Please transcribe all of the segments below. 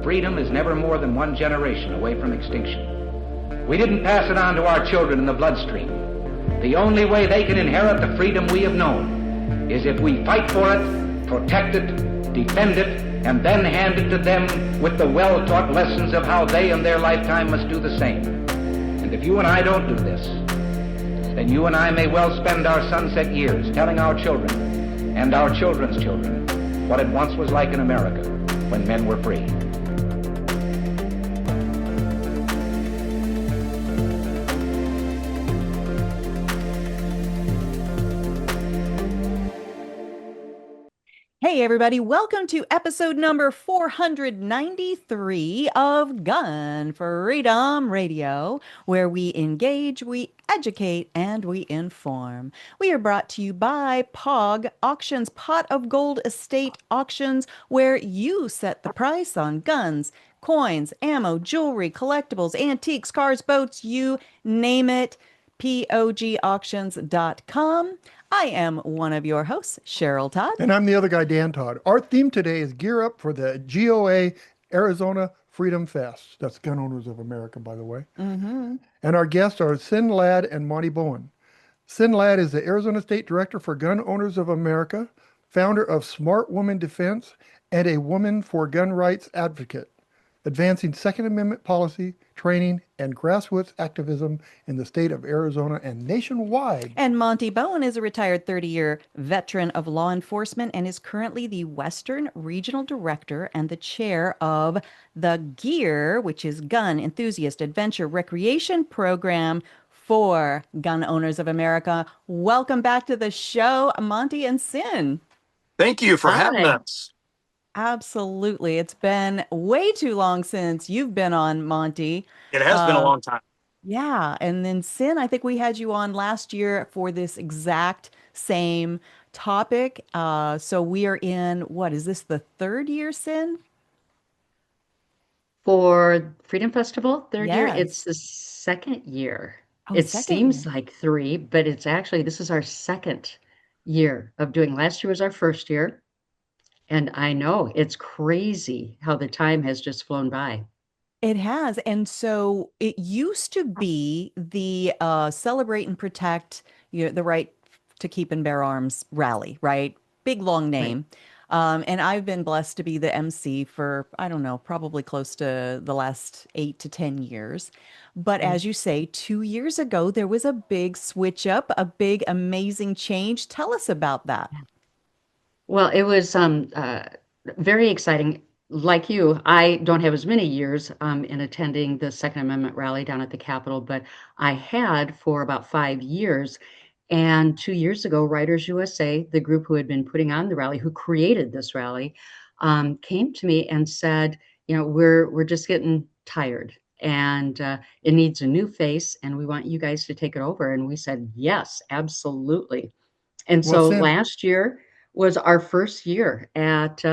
freedom is never more than one generation away from extinction. We didn't pass it on to our children in the bloodstream. The only way they can inherit the freedom we have known is if we fight for it, protect it, defend it, and then hand it to them with the well-taught lessons of how they in their lifetime must do the same. And if you and I don't do this, then you and I may well spend our sunset years telling our children and our children's children what it once was like in America when men were free. Hey everybody, welcome to episode number 493 of Gun Freedom Radio, where we engage, we educate, and we inform. We are brought to you by POG Auctions, Pot of Gold Estate Auctions, where you set the price on guns, coins, ammo, jewelry, collectibles, antiques, cars, boats, you name it. POGauctions.com. I am one of your hosts, Cheryl Todd. And I'm the other guy, Dan Todd. Our theme today is Gear Up for the GOA Arizona Freedom Fest. That's Gun Owners of America, by the way. Mm-hmm. And our guests are Cyn Ladd and Monte Bowen. Cyn Ladd is the Arizona State Director for Gun Owners of America, founder of Smart Woman Defense, and a woman for gun rights advocate, advancing Second Amendment policy, training, and grassroots activism in the state of Arizona and nationwide. And Monte Bowen is a retired 30-year veteran of law enforcement and is currently the Western Regional Director and the chair of the GEAR, which is Gun Enthusiast Adventure Recreation program for Gun Owners of America. Welcome back to the show, Monte and Cyn. Thank you for having us. Absolutely. It's been way too long since you've been on, Monte. It has been a long time. Yeah. And then Cyn, I think we had you on last year for this exact same topic. So we are in, what is this, the third year, Cyn? For Freedom Festival, third year, Yes. it's the second year. Oh, It second seems year. like three, but it's actually, this is our second year of doing. Last year was our first year. And I know it's crazy how the time has just flown by. It has. And so it used to be the Celebrate and Protect the Right to Keep and Bear Arms rally, right? Big, long name. And I've been blessed to be the MC for, I don't know, probably close to the last 8 to 10 years. But as you say, 2 years ago, there was a big switch up, a big, amazing change. Tell us about that. Well, it was very exciting. Like you, I don't have as many years in attending the Second Amendment rally down at the Capitol, but I had for about 5 years. And 2 years ago, Writers USA, the group who had been putting on the rally, who created this rally, came to me and said, you know, we're just getting tired and it needs a new face and we want you guys to take it over. And we said, yes, absolutely. And so last year was our first year at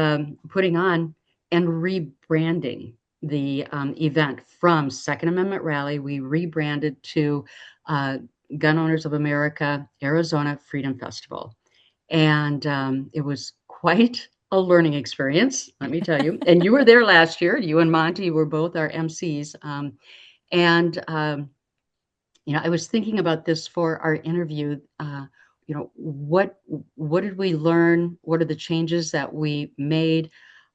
putting on and rebranding the event from Second Amendment Rally. We rebranded to Gun Owners of America, Arizona Freedom Festival. And it was quite a learning experience, let me tell you. And you were there last year. You and Monte were both our MCs. You know, I was thinking about this for our interview. You know, what did we learn? What are the changes that we made?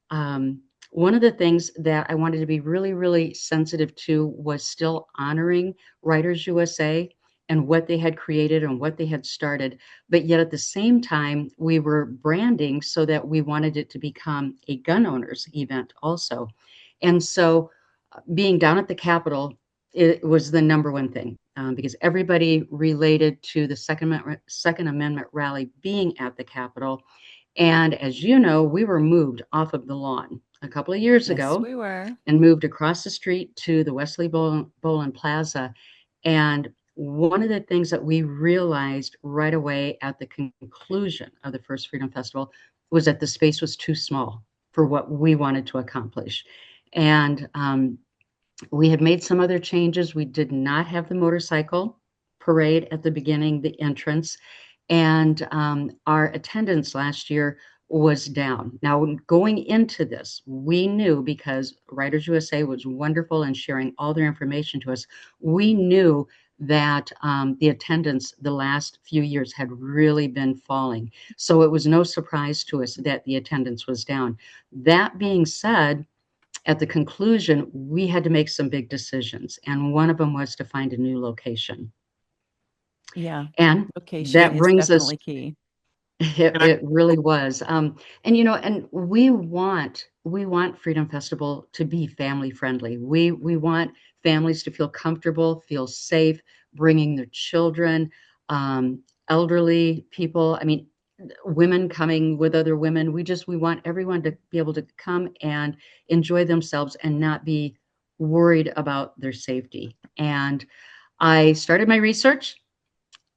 One of the things that I wanted to be really, really sensitive to was still honoring Writers USA and what they had created and what they had started. But yet at the same time, we were branding so that we wanted it to become a gun owners event also. And so being down at the Capitol, it was the number one thing. Because everybody related to the Second Amendment rally being at the Capitol. And as you know, we were moved off of the lawn a couple of years ago. We were. And moved across the street to the Wesley Bowen Plaza. And one of the things that we realized right away at the conclusion of the first Freedom Festival was that the space was too small for what we wanted to accomplish. And we had made some other changes. We did not have the motorcycle parade at the beginning, the entrance. And our attendance last year was down. Now, going into this, we knew, because Writers USA was wonderful in sharing all their information to us, we knew that the attendance the last few years had really been falling. So it was no surprise to us that the attendance was down. That being said, at the conclusion, we had to make some big decisions, and one of them was to find a new location. Yeah, And location that is brings us, definitely key. it really was. And and we want Freedom Festival to be family friendly. We want families to feel comfortable, feel safe, bringing their children, elderly people. I mean, women coming with other women. We want everyone to be able to come and enjoy themselves and not be worried about their safety. And I started my research,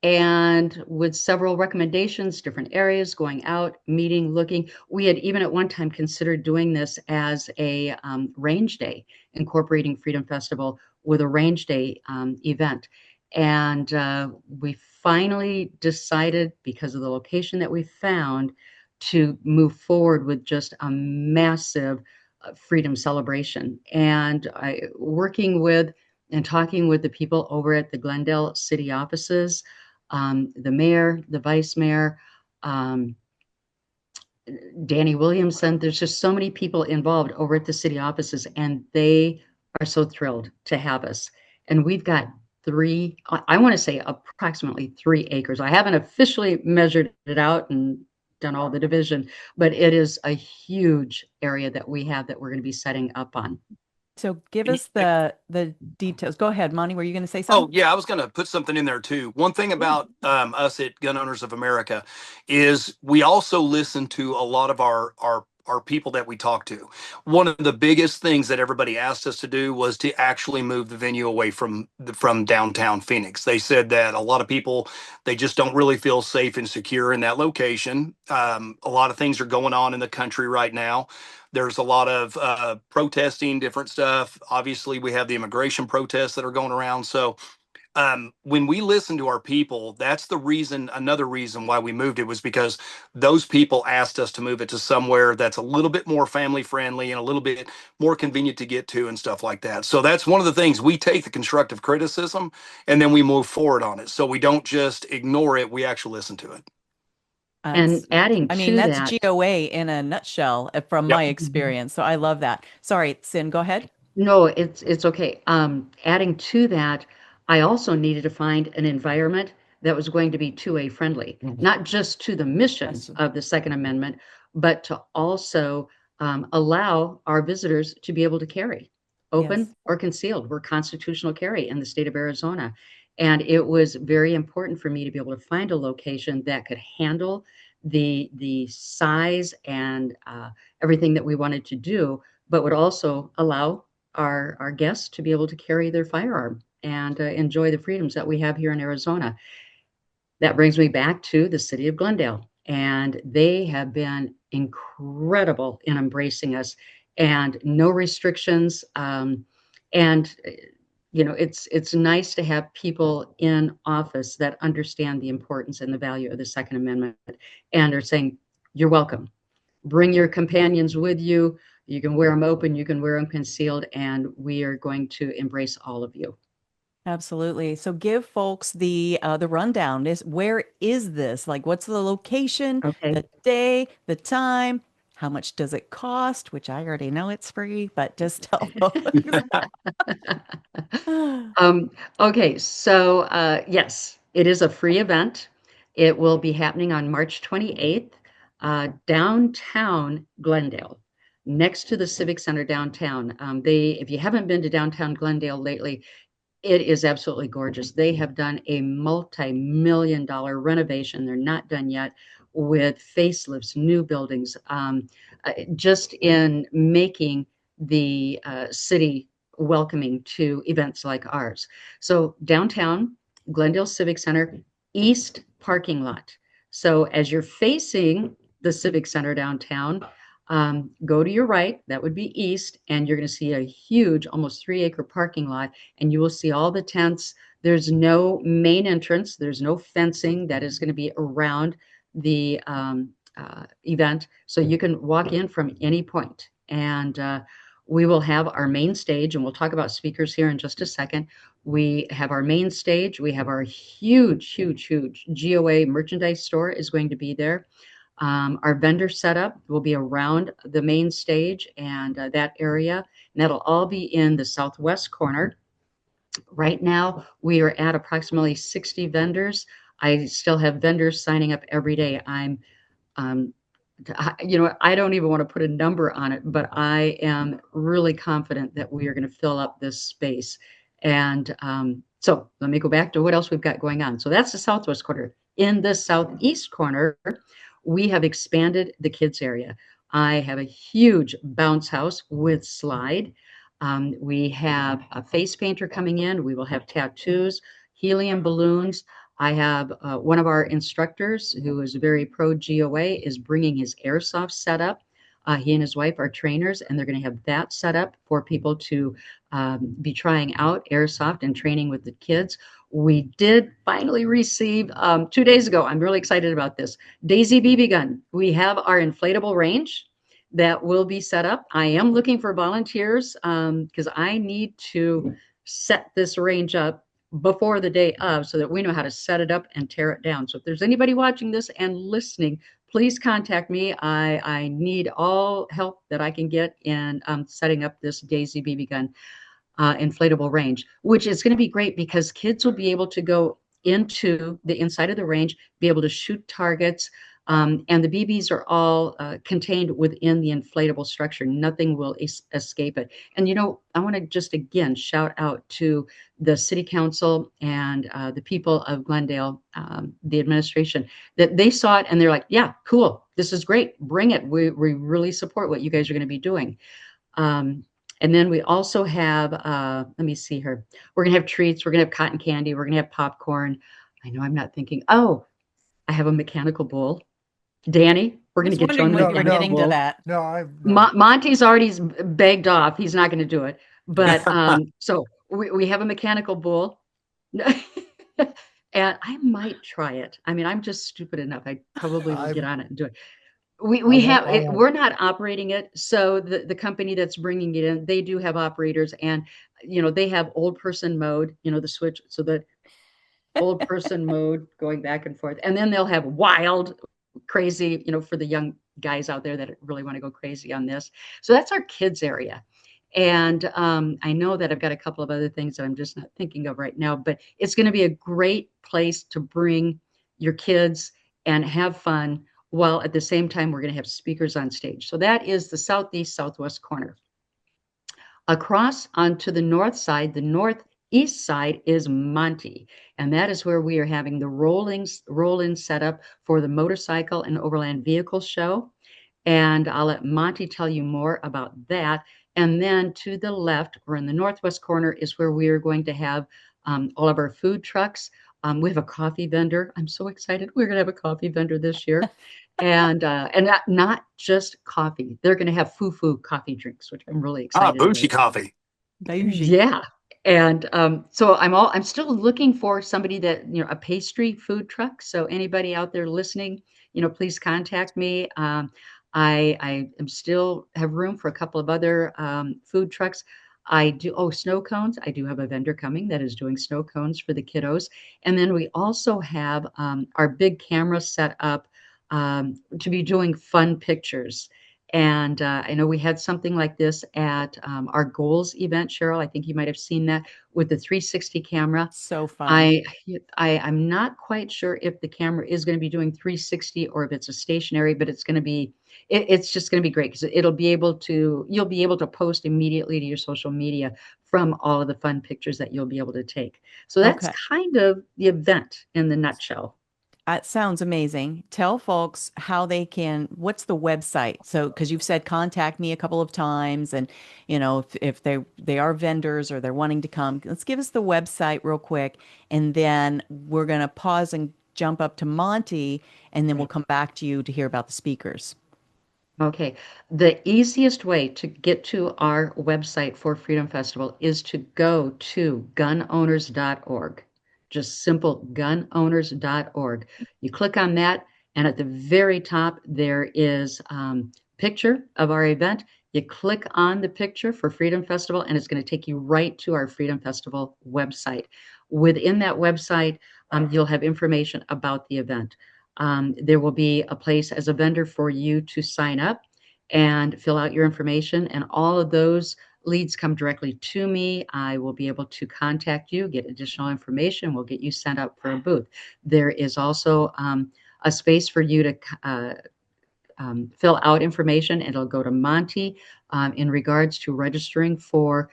and with several recommendations, different areas, going out, meeting, looking. We had even at one time considered doing this as a range day, incorporating Freedom Festival with a range day event. And we finally decided, because of the location that we found, to move forward with just a massive freedom celebration. And working with and talking with the people over at the Glendale city offices, the mayor, the vice mayor, Danny Williamson. There's just so many people involved over at the city offices, and they are so thrilled to have us. And we've got I want to say approximately 3 acres. I haven't officially measured it out and done all the division, but it is a huge area that we have that we're going to be setting up on. So give us the details. Go ahead, Monty. Were you going to say Oh, something? yeah, I was going to put something in there too. One thing about us at Gun Owners of America is we also listen to a lot of our people that we talk to. One of the biggest things that everybody asked us to do was to actually move the venue away from downtown Phoenix. They said that a lot of people, they just don't really feel safe and secure in that location. A lot of things are going on in the country right now. There's a lot of protesting, different stuff. Obviously, we have the immigration protests that are going around. So when we listen to our people, that's the reason, another reason why we moved it was because those people asked us to move it to somewhere that's a little bit more family friendly and a little bit more convenient to get to and stuff like that. So that's one of the things. We take the constructive criticism and then we move forward on it. So we don't just ignore it, we actually listen to it. And adding I mean, to that's that, GOA in a nutshell from Yep. my experience. So I love that. Sorry, Cyn, go ahead. no, it's okay. Adding to that, I also needed to find an environment that was going to be 2A friendly, not just to the mission Yes. of the Second Amendment, but to also allow our visitors to be able to carry, open Yes. or concealed. We're constitutional carry in the state of Arizona. And it was very important for me to be able to find a location that could handle the size and everything that we wanted to do, but would also allow our guests to be able to carry their firearm and enjoy the freedoms that we have here in Arizona. That brings me back to the city of Glendale, and they have been incredible in embracing us, and no restrictions. And it's nice to have people in office that understand the importance and the value of the Second Amendment, and are saying, "You're welcome. Bring your companions with you. You can wear them open, you can wear them concealed, and we are going to embrace all of you." Absolutely. So give folks the rundown. Where is this? Like, what's the location, Okay. the day, the time? How much does it cost? Which I already know it's free, but just tell folks. Okay, so yes, it is a free event. It will be happening on March 28th, downtown Glendale, next to the Civic Center downtown. If you haven't been to downtown Glendale lately, it is absolutely gorgeous. They have done a multi-million-dollar renovation. They're not done yet, with facelifts, new buildings, just in making the city welcoming to events like ours. So downtown, Glendale Civic Center, east parking lot. So as you're facing the Civic Center downtown, go to your right, that would be east, and you're going to see a huge, almost 3-acre parking lot, and you will see all the tents. There's no main entrance. There's no fencing that is going to be around the event. So you can walk in from any point, and we will have our main stage, and we'll talk about speakers here in just a second. We have our main stage. We have our huge GOA merchandise store is going to be there. Our vendor setup will be around the main stage and that area, and that'll all be in the southwest corner. Right now, we are at approximately 60 vendors. I still have vendors signing up every day. Um, I don't even want to put a number on it, but I am really confident that we are going to fill up this space. And so let me go back to what else we've got going on. So that's the southwest corner. In the southeast corner, we have expanded the kids area. I have a huge bounce house with slide. We have a face painter coming in. We will have tattoos, helium balloons. I have one of our instructors who is very pro GOA is bringing his airsoft setup. He and his wife are trainers, and they're going to have that set up for people to be trying out airsoft and training with the kids. We did finally receive 2 days ago. I'm really excited about this. Daisy BB gun. We have our inflatable range that will be set up. I am looking for volunteers because I need to set this range up before the day of so that we know how to set it up and tear it down. So if there's anybody watching this and listening, please contact me. I need all help that I can get in setting up this Daisy BB gun inflatable range, which is going to be great because kids will be able to go into the inside of the range, be able to shoot targets. And the BBs are all contained within the inflatable structure. Nothing will escape it. And, I want to just again shout out to the city council and the people of Glendale, the administration, that they saw it and they're like, yeah, cool. This is great. Bring it. We really support what you guys are going to be doing. And then we also have, let me see here. We're going to have treats. We're going to have cotton candy. We're going to have popcorn. I know I'm not thinking, I have a mechanical bull. Danny, we're going to get you on the getting to that. No, Monty's already begged off. He's not going to do it. But so we have a mechanical bull. And I might try it. I mean, I'm just stupid enough. I probably will get on it and do it. We're not operating it. So the company that's bringing it in, they do have operators, and they have old person mode, the switch, so that old person mode going back and forth, and then they'll have wild, crazy, for the young guys out there that really want to go crazy on this. So that's our kids area. And I know that I've got a couple of other things that I'm just not thinking of right now, but it's going to be a great place to bring your kids and have fun, while at the same time we're going to have speakers on stage. So that is the southwest corner. Across onto the north side, the northeast side is Monte, and that is where we are having the roll-in setup for the motorcycle and overland vehicle show. And I'll let Monte tell you more about that. And then to the left, or in the northwest corner, is where we are going to have all of our food trucks. We have a coffee vendor. I'm so excited. We're going to have a coffee vendor this year. And not just coffee. They're going to have foo-foo coffee drinks, which I'm really excited about. Bougie coffee. Yeah. And so I'm still looking for somebody that, a pastry food truck. So anybody out there listening, please contact me. I am still have room for a couple of other food trucks. I do, snow cones. I do have a vendor coming that is doing snow cones for the kiddos. And then we also have our big camera set up to be doing fun pictures. And I know we had something like this at our goals event, Cheryl. I think you might have seen that with the 360 camera. So fun. I'm not quite sure if the camera is going to be doing 360 or if it's a stationary, but it's going to be, it's just going to be great because you'll be able to post immediately to your social media from all of the fun pictures that you'll be able to take. So that's kind of the event in the nutshell. That sounds amazing. Tell folks how they can, what's the website? So, because you've said contact me a couple of times, and if they are vendors or they're wanting to come, let's give us the website real quick, and then we're going to pause and jump up to Monte, and then we'll come back to you to hear about the speakers. Okay. The easiest way to get to our website for Freedom Festival is to go to gunowners.org. Just simple gunowners.org. You click on that, And at the very top, there is picture of our event. You click on the picture for Freedom Festival, and it's going to take you right to our Freedom Festival website. Within that website, you'll have information about the event. There will be a place as a vendor for you to sign up and fill out your information, and all of those leads come directly to me. I will be able to contact you, get additional information. We'll get you set up for a booth. There is also a space for you to fill out information, and it'll go to Monty in regards to registering for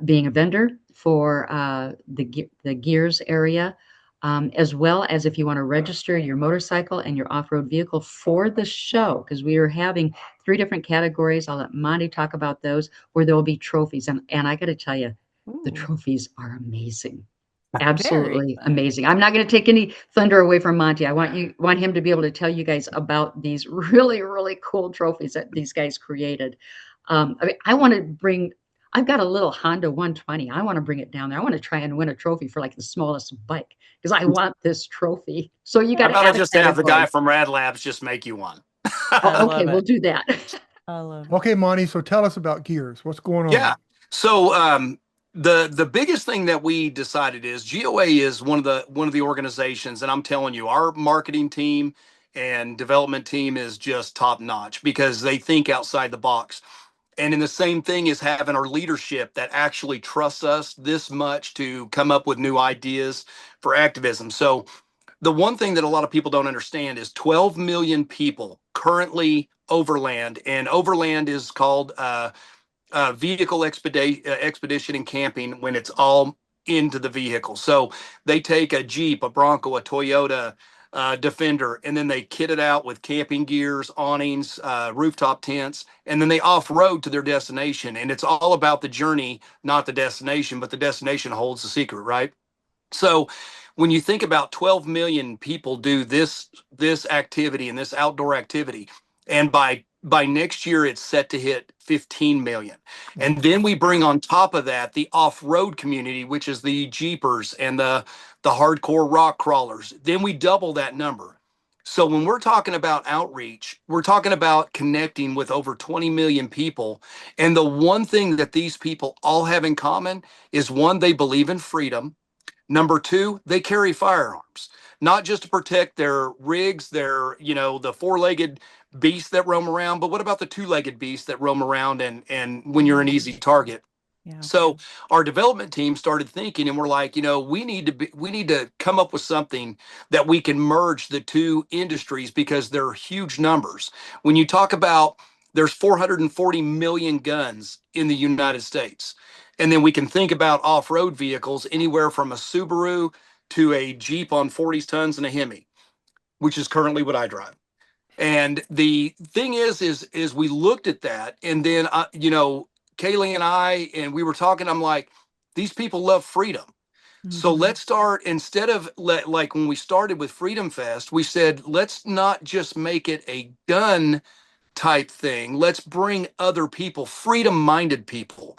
being a vendor for the gears area, as well as if you want to register your motorcycle and your off-road vehicle for the show, because we are having 3 different categories. I'll let Monty talk about those, where there will be trophies. And I got to tell you, the trophies are amazing. Absolutely amazing. I'm not going to take any thunder away from Monty. I want him to be able to tell you guys about these really, really cool trophies that these guys created. I mean, I've got a little Honda 120. I want to bring it down there. I want to try and win a trophy for like the smallest bike, because I want this trophy. So you got to have the guy from Rad Labs just make you one. Okay, we'll do that. I love it. Okay, Monty, so tell us about gears. What's going on? Yeah. So the biggest thing that we decided is GOA is one of the organizations, and I'm telling you, our marketing team and development team is just top notch because they think outside the box. And in the same thing is having our leadership that actually trusts us this much to come up with new ideas for activism. So the one thing that a lot of people don't understand is 12 million people currently overland, and overland is called vehicle expedition and camping when it's all into the vehicle. So they take a Jeep, a Bronco, a Toyota Defender, and then they kit it out with camping gears, awnings, rooftop tents, and then they off-road to their destination. And it's all about the journey, not the destination, but the destination holds the secret, right? So when you think about 12 million people do this activity and this outdoor activity, and by next year it's set to hit 15 million. And then we bring on top of that the off-road community, which is the Jeepers and the hardcore rock crawlers. Then we double that number. So when we're talking about outreach, we're talking about connecting with over 20 million people. And the one thing that these people all have in common is, one, they believe in freedom. Number 2, they carry firearms, not just to protect their rigs, the 4-legged beasts that roam around, but what about the 2-legged beasts that roam around and when you're an easy target? Yeah. So our development team started thinking, and we're like, we need to come up with something that we can merge the two industries, because they're huge numbers. When you talk about, there's 440 million guns in the United States. And then we can think about off-road vehicles, anywhere from a Subaru to a Jeep on 40 tons and a Hemi, which is currently what I drive. And the thing is we looked at that, and then, Kaylee and I, and we were talking, I'm like, these people love freedom. So let's start, instead of like when we started with Freedom Fest, we said, let's not just make it a gun type thing. Let's bring other people, freedom-minded people,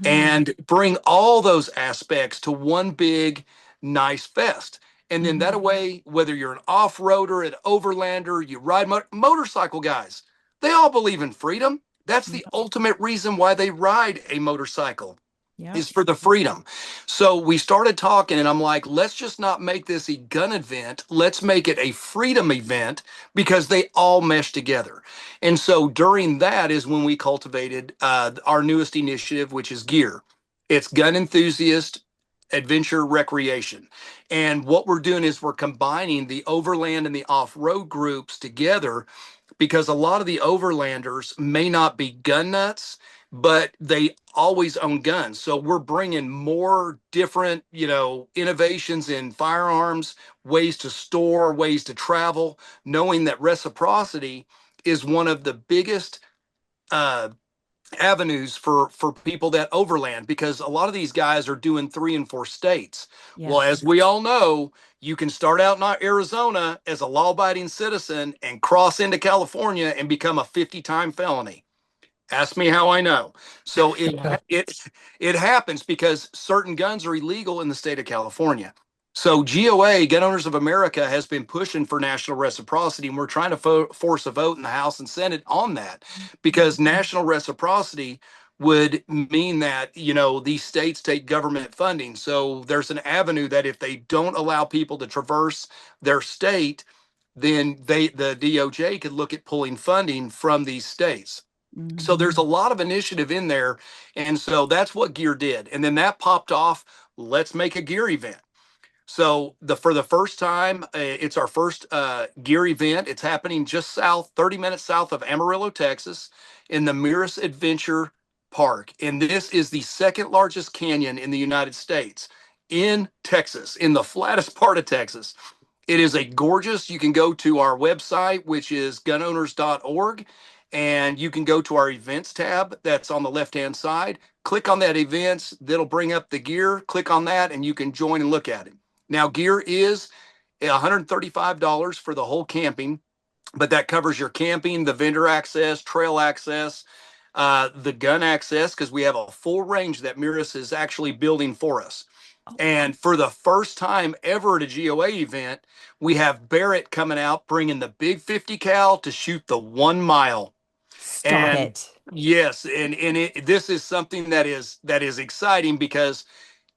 and bring all those aspects to one big, nice fest. And then that way, whether you're an off-roader, an overlander, you ride motorcycle guys, they all believe in freedom. That's the ultimate reason why they ride a motorcycle. Is for the freedom. So we started talking, and I'm like, let's just not make this a gun event. Let's make it a freedom event, because they all mesh together. And so during that is when we cultivated our newest initiative, which is GEAR. It's Gun Enthusiast Adventure Recreation. And what we're doing is we're combining the overland and the off-road groups together, because a lot of the overlanders may not be gun nuts, but they always own guns. So we're bringing more different, innovations in firearms, ways to store, ways to travel, knowing that reciprocity is one of the biggest avenues for people that overland, because a lot of these guys are doing 3 and 4 states. Well, as we all know, you can start out in Arizona as a law-abiding citizen and cross into California and become a 50-time felony. Ask me how I know. So it happens because certain guns are illegal in the state of California. So GOA, Gun Owners of America, has been pushing for national reciprocity, and we're trying to force a vote in the House and Senate on that, because national reciprocity would mean that, these states take government funding. So there's an avenue that if they don't allow people to traverse their state, then the DOJ could look at pulling funding from these states. So there's a lot of initiative in there. And so that's what Gear did. And then that popped off. Let's make a Gear event. So for the first time, it's our first Gear event. It's happening just 30 minutes south of Amarillo, Texas, in the Mirrors Adventure Park. And this is the second largest canyon in the United States, in Texas, in the flattest part of Texas. It is a gorgeous, you can go to our website, which is gunowners.org, and you can go to our events tab that's on the left-hand side. Click on that events, that'll bring up the Gear. Click on that and you can join and look at it. Now, Gear is $135 for the whole camping, but that covers your camping, the vendor access, trail access, the gun access, because we have a full range that Mirrors is actually building for us. And for the first time ever at a GOA event, we have Barrett coming out, bringing the big 50 cal to shoot the 1 mile. Stop it. Yes, and this is something that is exciting, because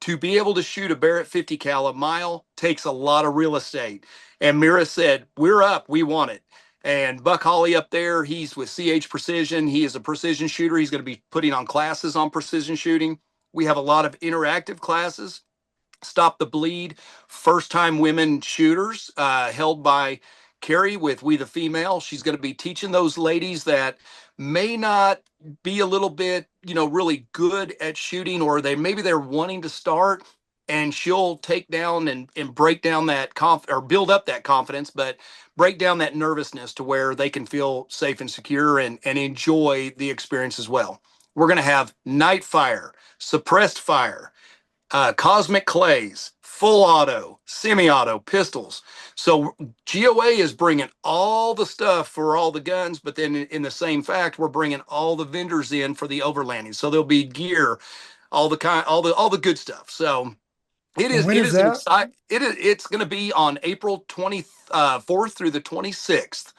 to be able to shoot a Barrett 50 cal a mile takes a lot of real estate. And Mira said, we're up, we want it. And Buck Hawley up there, he's with CH Precision. He is a precision shooter. He's going to be putting on classes on precision shooting. We have a lot of interactive classes. Stop the Bleed, first-time women shooters, held by Carrie with We the Female. She's going to be teaching those ladies that may not be a little bit, really good at shooting, or maybe they're wanting to start, and she'll take down and break down that or build up that confidence, but break down that nervousness to where they can feel safe and secure and enjoy the experience as well. We're going to have night fire, suppressed fire, cosmic clays, full auto, semi-auto, pistols. So GOA is bringing all the stuff for all the guns, but then in the same fact, we're bringing all the vendors in for the overlanding. So there'll be gear, all the good stuff. So it's going to be on April 24th through the 26th.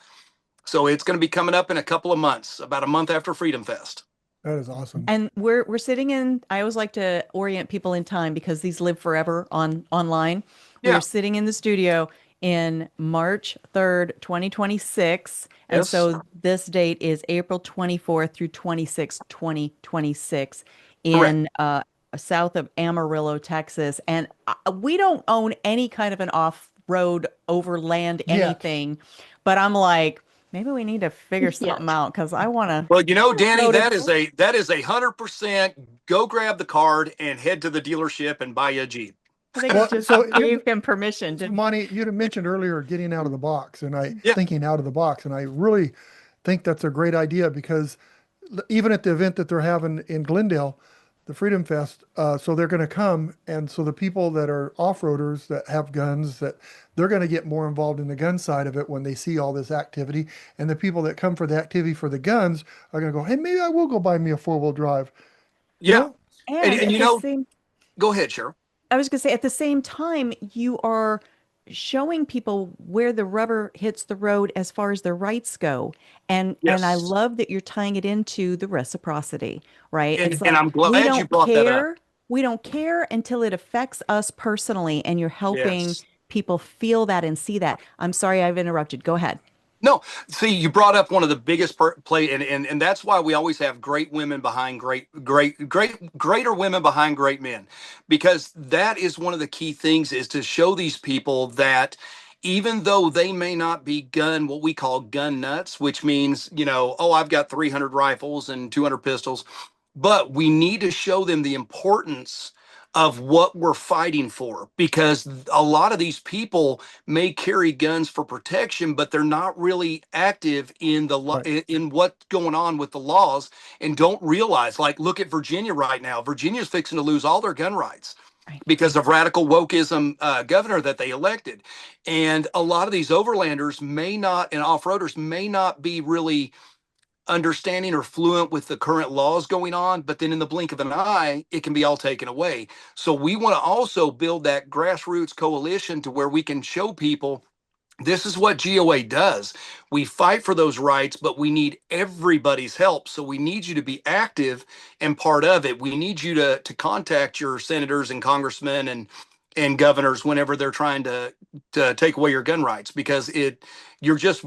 So it's going to be coming up in a couple of months, about a month after Freedom Fest. That is awesome. And we're sitting in, I always like to orient people in time because these live forever online. Yeah. We're sitting in the studio in March 3rd, 2026. And Yes. so this date is April 24th through 26th, 2026 in Correct. South of Amarillo, Texas. And we don't own any kind of an off-road overland anything, but I'm like, maybe we need to figure something out because I want to. Well, Danny, that is a 100% go grab the card and head to the dealership and buy a Jeep. I think it's just gave him permission to. Monty, you'd have mentioned earlier getting out of the box, and thinking out of the box, and I really think that's a great idea, because even at the event that they're having in Glendale, the Freedom Fest, so they're going to come, and so the people that are off-roaders that have guns, that they're going to get more involved in the gun side of it when they see all this activity, and the people that come for the activity for the guns are going to go, hey, maybe I will go buy me a four-wheel drive. Yeah. And go ahead, Cheryl. I was going to say, at the same time, you are showing people where the rubber hits the road as far as their rights go. And I love that you're tying it into the reciprocity, right? And I'm glad you brought that up. We don't care until it affects us personally, and you're helping people feel that and see that. I'm sorry I've interrupted. Go ahead. No, see, you brought up one of the biggest and that's why we always have great women behind greater women behind great men, because that is one of the key things, is to show these people that even though they may not be what we call gun nuts, which means, I've got 300 rifles and 200 pistols, but we need to show them the importance of what we're fighting for, because a lot of these people may carry guns for protection, but they're not really active in in what's going on with the laws, and don't realize, like, look at Virginia right now. Virginia's fixing to lose all their gun rights because of radical wokeism governor that they elected. And a lot of these overlanders and off-roaders may not be really understanding or fluent with the current laws going on, but then in the blink of an eye, it can be all taken away. So we want to also build that grassroots coalition to where we can show people this is what GOA does. We fight for those rights, but we need everybody's help. So we need you to be active and part of it. We need you to contact your senators and congressmen and governors whenever they're trying to take away your gun rights, because you're just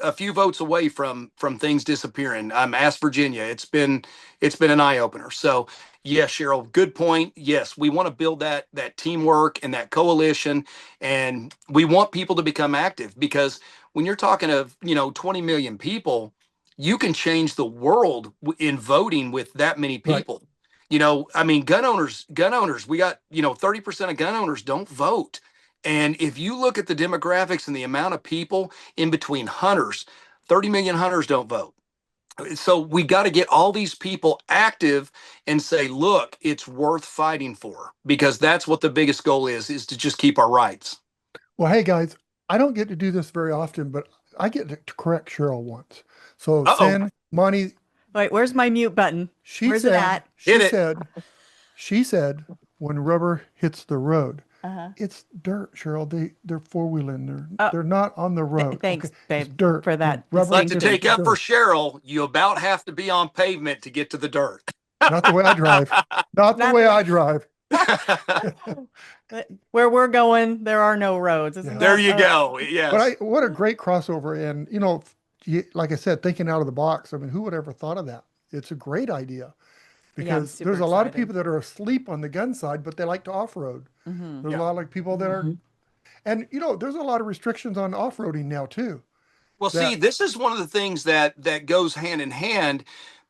a few votes away from things disappearing. Ask Virginia. It's been an eye opener. So yes, Cheryl, good point. Yes, we want to build that teamwork and that coalition, and we want people to become active, because when you're talking of 20 million people, you can change the world in voting with that many people. Right. I mean, gun owners, we got, 30% of gun owners don't vote. And if you look at the demographics and the amount of people in between hunters, 30 million hunters don't vote. So we got to get all these people active and say, look, it's worth fighting for, because that's what the biggest goal is to just keep our rights. Well, hey guys, I don't get to do this very often, but I get to correct Cheryl once. So Cyn, Monte. Wait, where's my mute button? Where's it at? She said, when rubber hits the road, it's dirt, Cheryl. They're four-wheeling. They're not on the road. Thanks, babe, it's dirt. for that. But to take up for Cheryl, you about have to be on pavement to get to the dirt. Not the way I drive. Not the way I drive. Where we're going, there are no roads. There you go. Yes. But what a great crossover. And, like I said, thinking out of the box. I mean, who would ever thought of that? It's a great idea, because there's a lot of people that are asleep on the gun side, but they like to off-road. There's a lot of people that are, and there's a lot of restrictions on off-roading now too. Well, see, this is one of the things that goes hand in hand,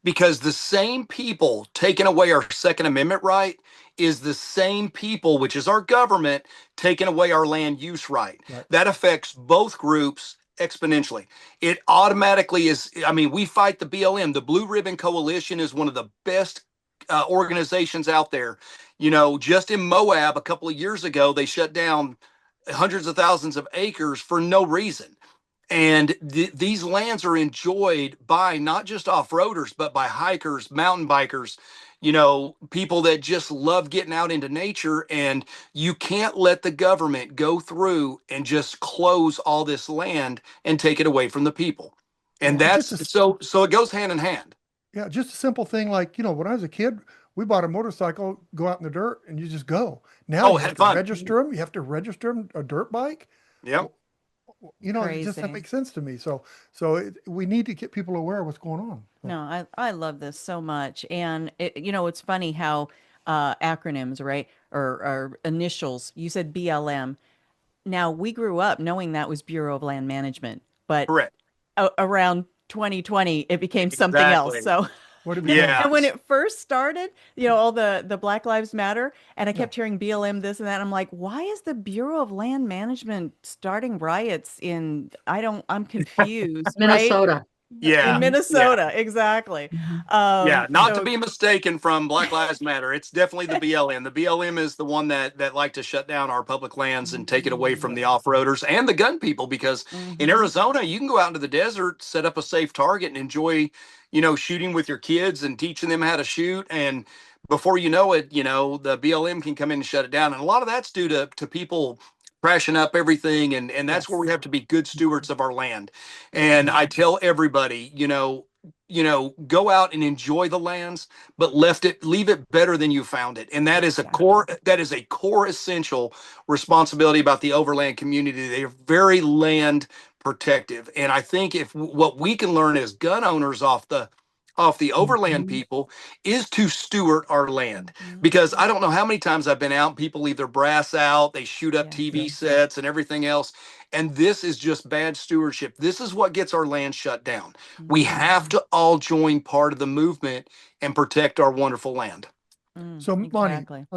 because the same people taking away our Second Amendment right is the same people, which is our government, taking away our land use right. That affects both groups exponentially. It automatically is. I mean, we fight the BLM. The Blue Ribbon Coalition is one of the best organizations out there. Just in Moab a couple of years ago, they shut down hundreds of thousands of acres for no reason. And these lands are enjoyed by not just off-roaders, but by hikers, mountain bikers, people that just love getting out into nature. And you can't let the government go through and just close all this land and take it away from the people. And so it goes hand in hand. Yeah, just a simple thing like, when I was a kid, we bought a motorcycle, go out in the dirt, and you just go. Now you have to register them. You have to register them, a dirt bike. Yeah. It just doesn't make sense to me. So we need to get people aware of what's going on. No, I love this so much. And it's funny how acronyms, right? Or initials, you said BLM. Now, we grew up knowing that was Bureau of Land Management, but correct. Around 2020, it became something else. So and when it first started, all the Black Lives Matter, and I kept hearing BLM this and that. And I'm like, why is the Bureau of Land Management starting riots I'm confused. Minnesota. Right? In Minnesota, exactly. Not to be mistaken from Black Lives Matter. It's definitely the BLM. The BLM is the one that like to shut down our public lands and take it away from the off-roaders and the gun people, because in Arizona, you can go out into the desert, set up a safe target, and enjoy, shooting with your kids and teaching them how to shoot. And before you know it, the BLM can come in and shut it down. And a lot of that's due to people crashing up everything. And that's where we have to be good stewards of our land. And I tell everybody, go out and enjoy the lands, but leave it better than you found it. And that is a core essential responsibility about the overland community. They are very land protective. And I think if what we can learn as gun owners off the overland people is to steward our land, because I don't know how many times I've been out, people leave their brass out, they shoot up TV sets and everything else. And this is just bad stewardship. This is what gets our land shut down. We have to all join part of the movement and protect our wonderful land. So Monte,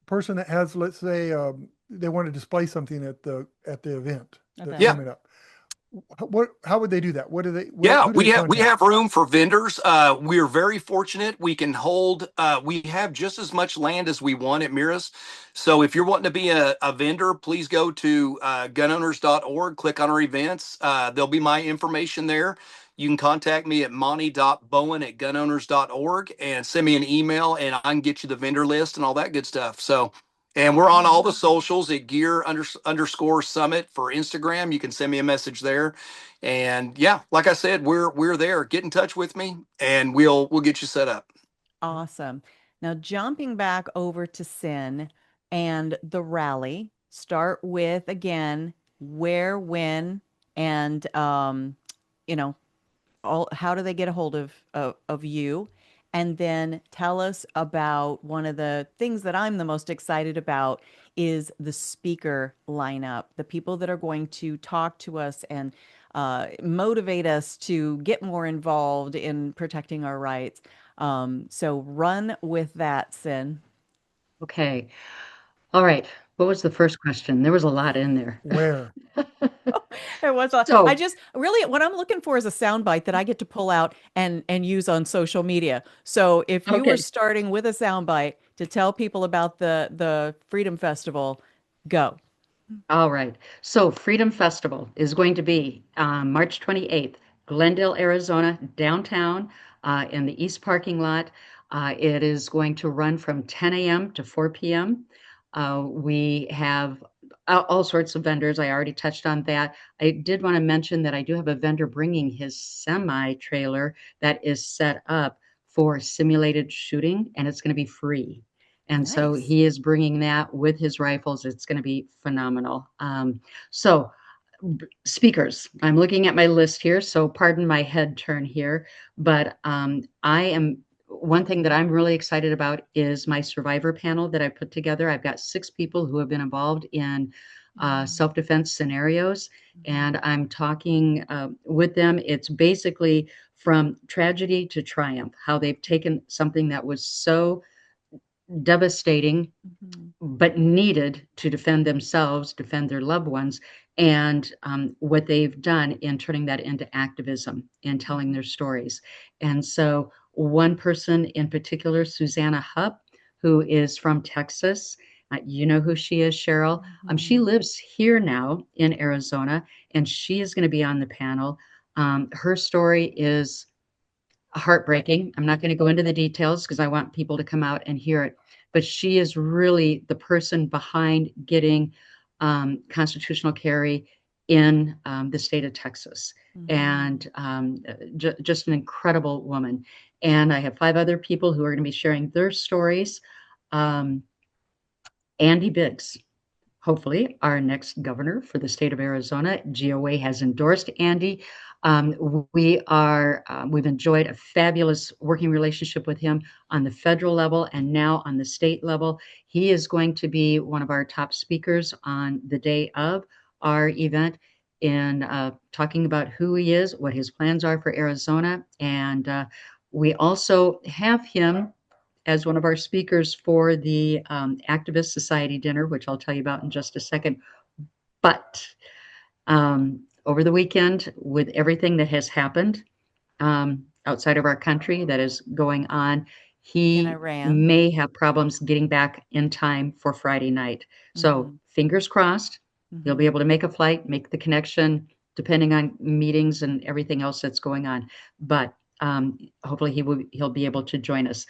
person that has, let's say, they want to display something at the event that's coming up. How would they do that? What do they? We have room for vendors. We're very fortunate. We can hold. We have just as much land as we want at Mira's. So if you're wanting to be a vendor, please go to gunowners.org. Click on our events. There'll be my information there. you can contact me at monty.bowen@gunowners.org and send me an email, and I can get you the vendor list and all that good stuff. So, and we're on all the socials at gear_summit for Instagram. You can send me a message there. And yeah, like I said, we're there. Get in touch with me and we'll get you set up. Awesome. Now, jumping back over to Cyn and the rally, start with again where, when, and you know, all how do they get a hold of you? And then tell us about one of the things that I'm the most excited about is the speaker lineup, the people that are going to talk to us and motivate us to get more involved in protecting our rights. So run with that, Cyn. Okay. All right. What was the first question? There was a lot in there. Where? There was a, I So, just really what I'm looking for is a soundbite that I get to pull out and use on social media. So if you were okay. starting with a soundbite to tell people about the Freedom Festival, go. All right. So Freedom Festival is going to be March 28th, Glendale, Arizona, downtown in the East parking lot. It is going to run from 10 a.m. to 4 p.m. We have all sorts of vendors. I already touched on that. I did want to mention that I do have a vendor bringing his semi trailer that is set up for simulated shooting, and it's going to be free. And so Nice. he is bringing that with his rifles. It's going to be phenomenal. So, speakers, I'm looking at my list here, so pardon my head turn here, but one thing that I'm really excited about is my survivor panel that I put together. I've got 6 people who have been involved in self-defense scenarios, and I'm talking with them. It's basically from tragedy to triumph, how they've taken something that was so devastating but needed to defend themselves, defend their loved ones, and what they've done in turning that into activism and telling their stories. And so, one person in particular, Susanna Hupp, who is from Texas, you know who she is, Cheryl. She lives here now in Arizona, and she is going to be on the panel. Her story is heartbreaking. I'm not going to go into the details because I want people to come out and hear it. But she is really the person behind getting constitutional carry in the state of Texas. And just an incredible woman. And I have 5 other people who are going to be sharing their stories. Andy Biggs, hopefully our next governor for the state of Arizona. GOA has endorsed Andy. We've enjoyed a fabulous working relationship with him on the federal level and now on the state level. He is going to be one of our top speakers on the day of our event in talking about who he is, what his plans are for Arizona. And we also have him as one of our speakers for the Activist Society dinner, which I'll tell you about in just a second. But over the weekend, with everything that has happened outside of our country that is going on, he In Iran. may have problems getting back in time for Friday night. So fingers crossed, he'll be able to make a flight, make the connection, depending on meetings and everything else that's going on. But hopefully he'll be able to join us.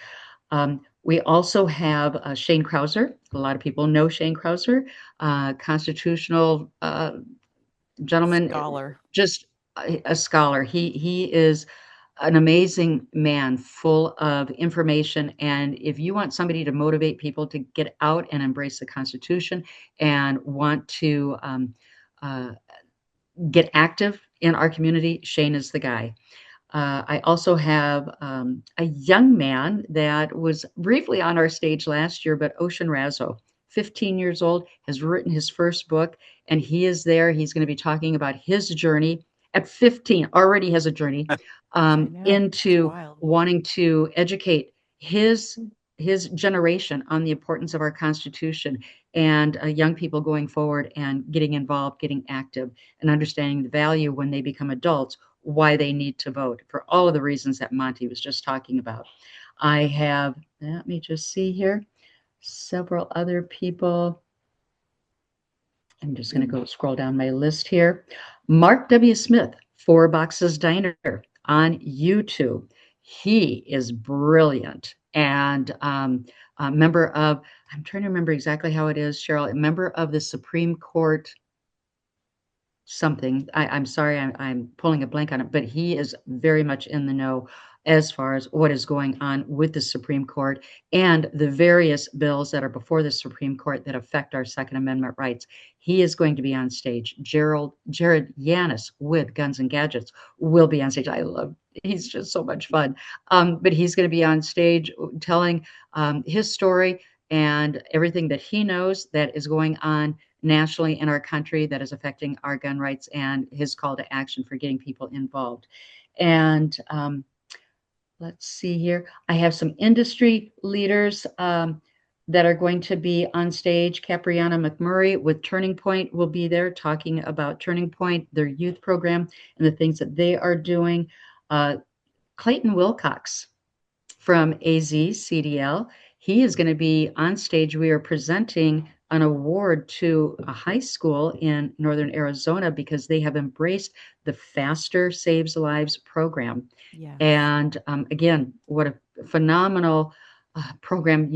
We also have Shane Krauser. A lot of people know Shane Krauser, constitutional gentleman, Scholar. just a scholar. He is an amazing man, full of information. And if you want somebody to motivate people to get out and embrace the Constitution and want to get active in our community, Shane is the guy. I also have a young man that was briefly on our stage last year, but Ocean Razzo, 15 years old, has written his first book, and he is there. He's going to be talking about his journey at 15, already has a journey into wanting to educate his generation on the importance of our Constitution and young people going forward and getting involved, getting active, and understanding the value when they become adults, why they need to vote for all of the reasons that Monty was just talking about. I have, let me just see here, several other people. I'm just going to go scroll down my list here. Mark W. Smith, Four Boxes Diner, on YouTube. He is brilliant, and a member of, I'm trying to remember exactly how it is, Cheryl, a member of the Supreme Court something. I'm sorry, I'm pulling a blank on it, but he is very much in the know as far as what is going on with the Supreme Court and the various bills that are before the Supreme Court that affect our Second Amendment rights. He is going to be on stage. Jared Yanis with Guns and Gadgets will be on stage. He's just so much fun. But he's going to be on stage telling his story and everything that he knows that is going on nationally in our country that is affecting our gun rights, and his call to action for getting people involved. And let's see here. I have some industry leaders that are going to be on stage. Capriana McMurray with Turning Point will be there talking about Turning Point, their youth program, and the things that they are doing. Clayton Wilcox from AZ CDL, he is going to be on stage. We are presenting an award to a high school in northern Arizona because they have embraced the Faster Saves Lives program. Yes. And again, what a phenomenal program,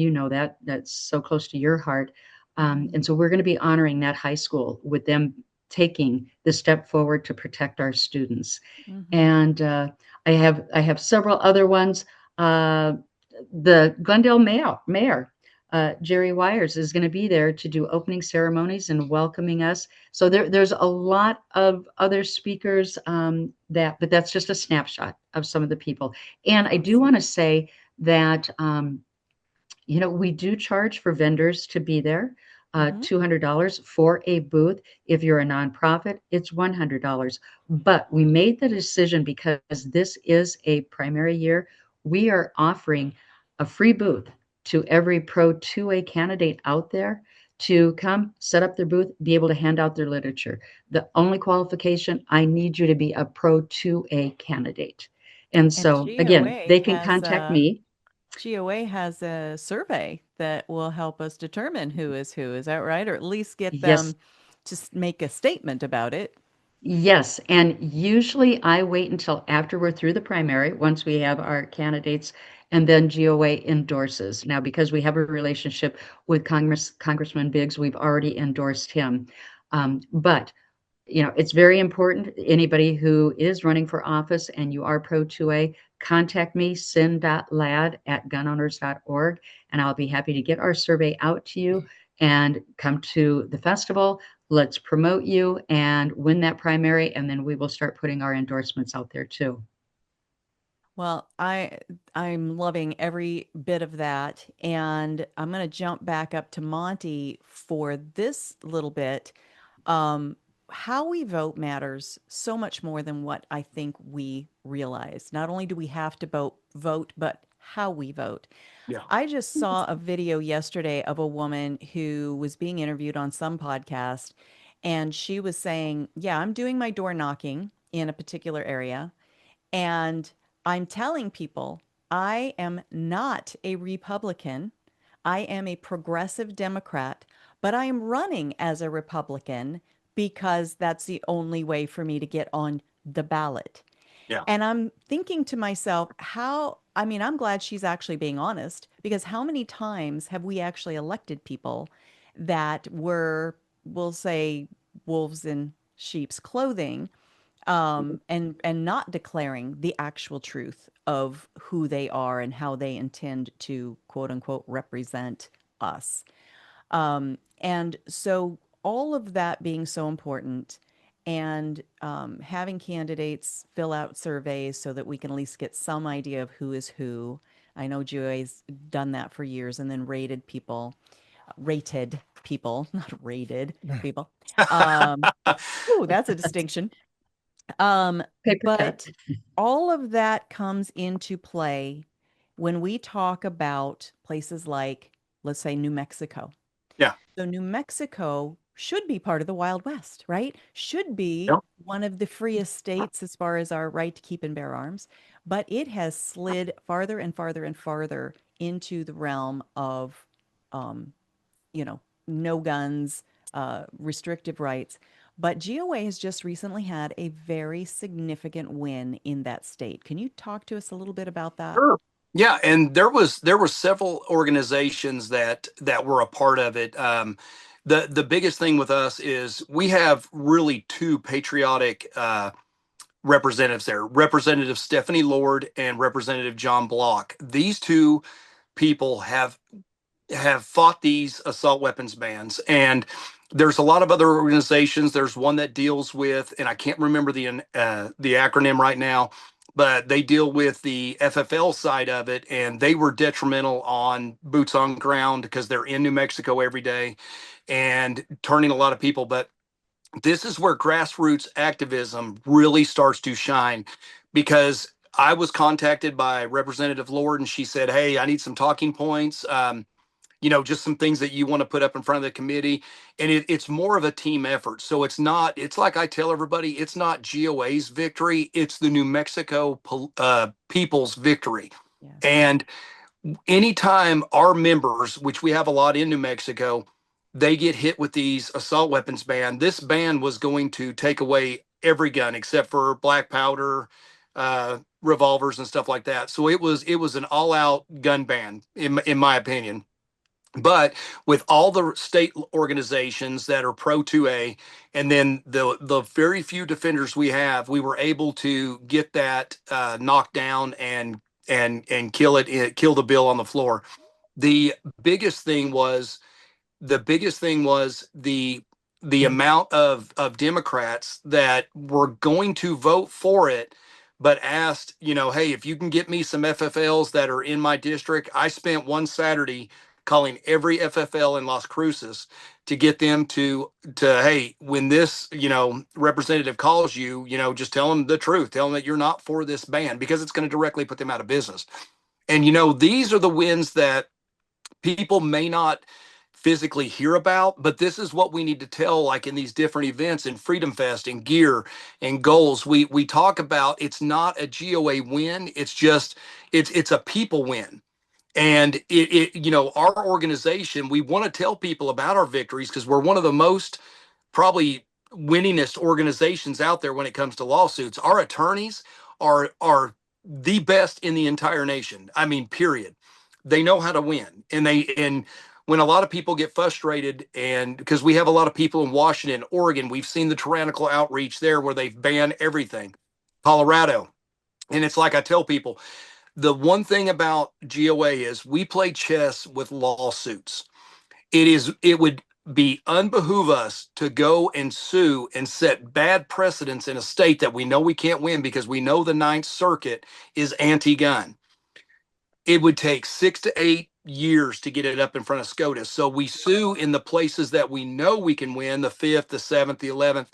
that's so close to your heart. And so we're going to be honoring that high school with them taking the step forward to protect our students. And I have several other ones. The Glendale mayor, Jerry Wires, is going to be there to do opening ceremonies and welcoming us. So there's a lot of other speakers but that's just a snapshot of some of the people. And I do want to say that, we do charge for vendors to be there. $200 for a booth. If you're a nonprofit, it's $100. But we made the decision because this is a primary year. We are offering a free booth to every Pro 2A candidate out there to come set up their booth, be able to hand out their literature. The only qualification, I need you to be a Pro 2A candidate. And so again, they can contact me. GOA has a survey that will help us determine who is who. Is that right? Or at least get them to make a statement about it. Yes. And usually I wait until after we're through the primary, once we have our candidates, and then GOA endorses. Now, because we have a relationship with Congressman Biggs, we've already endorsed him. But it's very important. Anybody who is running for office and you are Pro 2A, contact me, cyn.ladd@gunowners.org, and I'll be happy to get our survey out to you and come to the festival. Let's promote you and win that primary, and then we will start putting our endorsements out there too. Well, I'm loving every bit of that, and I'm going to jump back up to Monty for this little bit. How we vote matters so much more than what I think we realize. Not only do we have to vote, but how we vote. Yeah. I just saw a video yesterday of a woman who was being interviewed on some podcast, and she was saying, yeah, I'm doing my door knocking in a particular area, and I'm telling people I am not a Republican. I am a progressive Democrat, but I am running as a Republican because that's the only way for me to get on the ballot. Yeah. And I'm thinking to myself, I'm glad she's actually being honest, because how many times have we actually elected people that were, we'll say, wolves in sheep's clothing, and not declaring the actual truth of who they are and how they intend to, quote unquote, represent us. And so all of that being so important, and having candidates fill out surveys so that we can at least get some idea of who is who. I know GOA's done that for years, and then rated people, not rated people. Ooh, that's a distinction. But all of that comes into play when we talk about places like, let's say, New Mexico. Yeah. So New Mexico should be part of the Wild West, right? Should be one of the freest states as far as our right to keep and bear arms, but it has slid farther and farther and farther into the realm of, no guns, restrictive rights. But GOA has just recently had a very significant win in that state. Can you talk to us a little bit about that? Sure. Yeah, and there were several organizations that were a part of it. The biggest thing with us is we have really two patriotic representatives there, Representative Stephanie Lord and Representative John Block. These two people have fought these assault weapons bans, and there's a lot of other organizations. There's one that deals with, and I can't remember the acronym right now, but they deal with the FFL side of it, and they were detrimental on boots on ground because they're in New Mexico every day and turning a lot of people. But this is where grassroots activism really starts to shine, because I was contacted by Representative Lord, and she said, "Hey, I need some talking points. Just some things that you want to put up in front of the committee." And it's more of a team effort. So it's like I tell everybody, it's not GOA's victory, it's the New Mexico people's victory. Yes. And anytime our members, which we have a lot in New Mexico, they get hit with these assault weapons ban, this ban was going to take away every gun except for black powder, revolvers and stuff like that. So it was an all out gun ban in my opinion. But with all the state organizations that are pro 2A, and then the very few defenders we have, we were able to get that knocked down and kill the bill on the floor. The biggest thing was the amount of Democrats that were going to vote for it, but asked, hey, if you can get me some FFLs that are in my district. I spent one Saturday calling every FFL in Las Cruces to get them to hey, when this representative calls you, just tell them the truth, tell them that you're not for this ban, because it's going to directly put them out of business. And these are the wins that people may not physically hear about, but this is what we need to tell, like in these different events in Freedom Fest and Gear and Goals. We talk about, it's not a GOA win, it's a people win. And our organization, we want to tell people about our victories because we're one of the most probably winningest organizations out there when it comes to lawsuits. Our attorneys are the best in the entire nation. I mean, period. They know how to win. And when a lot of people get frustrated, and because we have a lot of people in Washington, Oregon, we've seen the tyrannical outreach there where they've banned everything. Colorado. And it's like I tell people, the one thing about GOA is we play chess with lawsuits. It would be unbehoove us to go and sue and set bad precedents in a state that we know we can't win because we know the Ninth Circuit is anti-gun. It would take 6 to 8 years to get it up in front of SCOTUS. So we sue in the places that we know we can win, the 5th, the 7th, the 11th.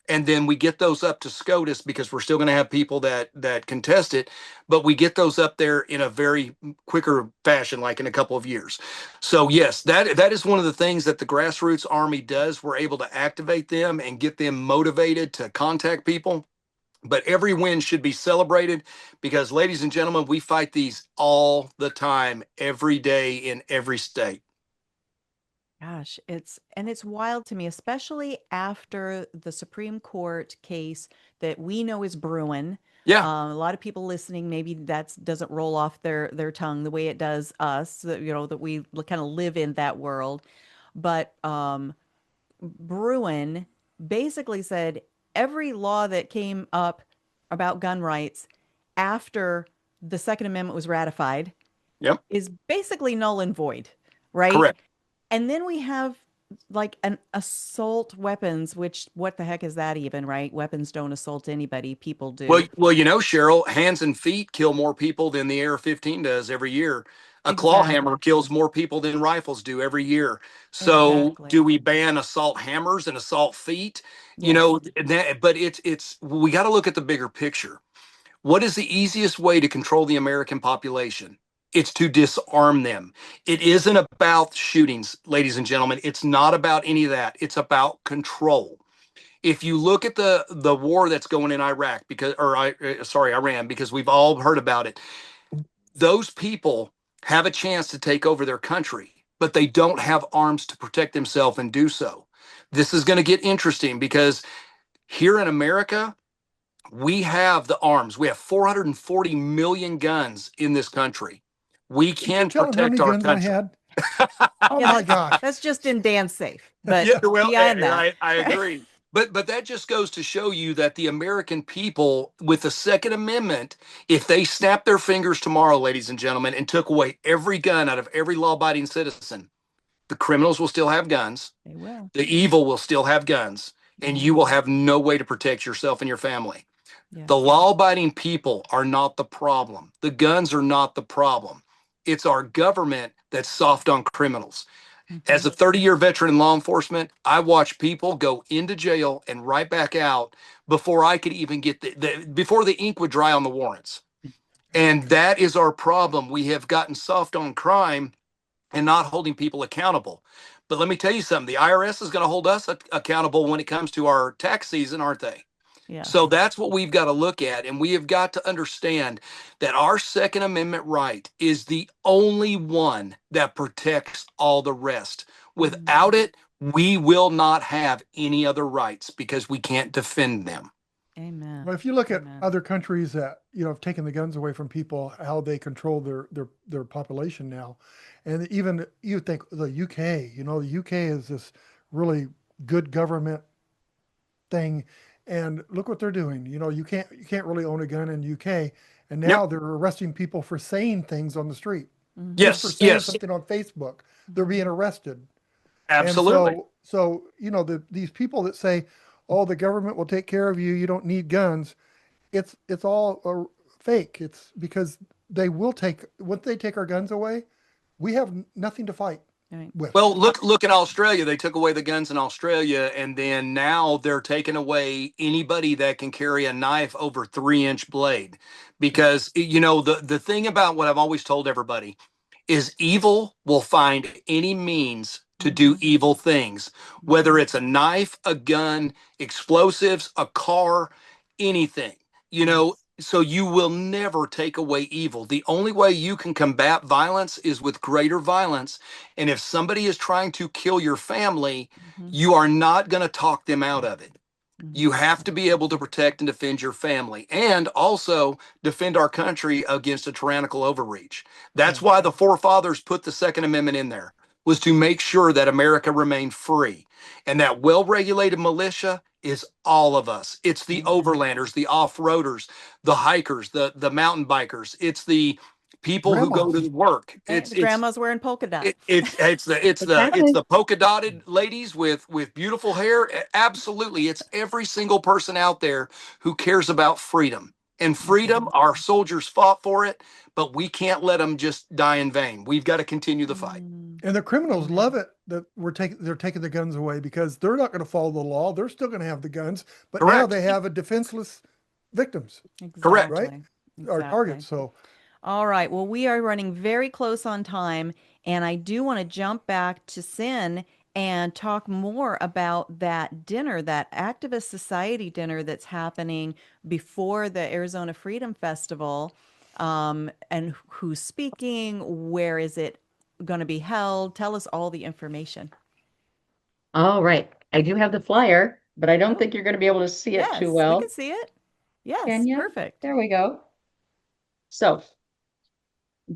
And then we get those up to SCOTUS because we're still going to have people that contest it, but we get those up there in a very quicker fashion, like in a couple of years. So yes, that is one of the things that the grassroots army does. We're able to activate them and get them motivated to contact people. But every win should be celebrated because, ladies and gentlemen, we fight these all the time, every day in every state. Gosh, it's wild to me, especially after the Supreme Court case that we know is brewing. Yeah. A lot of people listening, maybe that doesn't roll off their tongue the way it does us, that, that we kind of live in that world. But Bruin basically said every law that came up about gun rights after the Second Amendment was ratified Yep. is basically null and void, right? Correct. And then we have like an assault weapons, which what the heck is that even, right? Weapons don't assault anybody, people do. Well, Cheryl, hands and feet kill more people than the AR-15 does every year. A claw hammer kills more people than rifles do every year. So do we ban assault hammers and assault feet? Yes. But we got to look at the bigger picture. What is the easiest way to control the American population? It's to disarm them. It isn't about shootings, ladies and gentlemen. It's not about any of that. It's about control. If you look at the war that's going in Iran, because we've all heard about it, those people have a chance to take over their country, but they don't have arms to protect themselves and do so. This is going to get interesting because here in America, we have the arms. We have 440 million guns in this country. We can Tell them how protect many our guns I country. had. Oh Yeah, my gosh. that's just in dance safe. But Yeah, well, beyond that, I agree. But that just goes to show you that the American people, with the Second Amendment, if they snapped their fingers tomorrow, ladies and gentlemen, and took away every gun out of every law-abiding citizen, the criminals will still have guns, they will. the evil will still have guns, and you will have no way to protect yourself and your family. Yes. The law-abiding people are not the problem. The guns are not the problem. It's our government that's soft on criminals. As a 30-year veteran in law enforcement, I watched people go into jail and right back out before I could even get before the ink would dry on the warrants. And that is our problem. We have gotten soft on crime and not holding people accountable. But let me tell you something, the IRS is going to hold us accountable when it comes to our tax season, aren't they? Yeah. So that's what we've got to look at. And we have got to understand that our Second Amendment right is the only one that protects all the rest. Without it, we will not have any other rights because we can't defend them. Amen. But if you look at Amen. other countries that have taken the guns away from people, how they control their population now, and even you think the UK, the UK is this really good government thing, and look what they're doing. You can't really own a gun in UK, and now Yep. they're arresting people for saying things on the street, just for Yes, saying yes, something on Facebook. They're being arrested. absolutely. And so these people that say, "Oh, the government will take care of you. You don't need guns." It's all fake. It's because they will once they take our guns away, we have nothing to fight Right. with. Well, look at Australia. They took away the guns in Australia, and then now they're taking away anybody that can carry a knife over 3-inch blade. Because the thing about what I've always told everybody is evil will find any means to do evil things, whether it's a knife, a gun, explosives, a car, anything. So you will never take away evil. The only way you can combat violence is with greater violence. And if somebody is trying to kill your family, you are not going to talk them out of it. You have to be able to protect and defend your family and also defend our country against a tyrannical overreach. That's why the forefathers put the Second Amendment in there, was to make sure that America remained free. And that well-regulated militia is all of us. It's the overlanders, the off-roaders, the hikers, the mountain bikers. It's the people who go Grandmas. to work. And It's the grandma's wearing polka dots. Exactly. the polka dotted ladies with beautiful hair. Absolutely, it's every single person out there who cares about freedom. And freedom, our soldiers fought for it, but we can't let them just die in vain. We've got to continue the fight. And the criminals love it that they're taking the guns away because they're not going to follow the law. They're still going to have the guns, but now Correct. they have a defenseless victims, Correct. right? Our targets. So All right. Well, we are running very close on time, and I do want to jump back to Cyn and talk more about that dinner, that activist society dinner that's happening before the Arizona Freedom Festival, and who's speaking, where is it going to be held? Tell us all the information. All right. I do have the flyer, but I don't think you're going to be able to see it Yes, too we well. can see it. Yes, Can you? perfect. There we go. So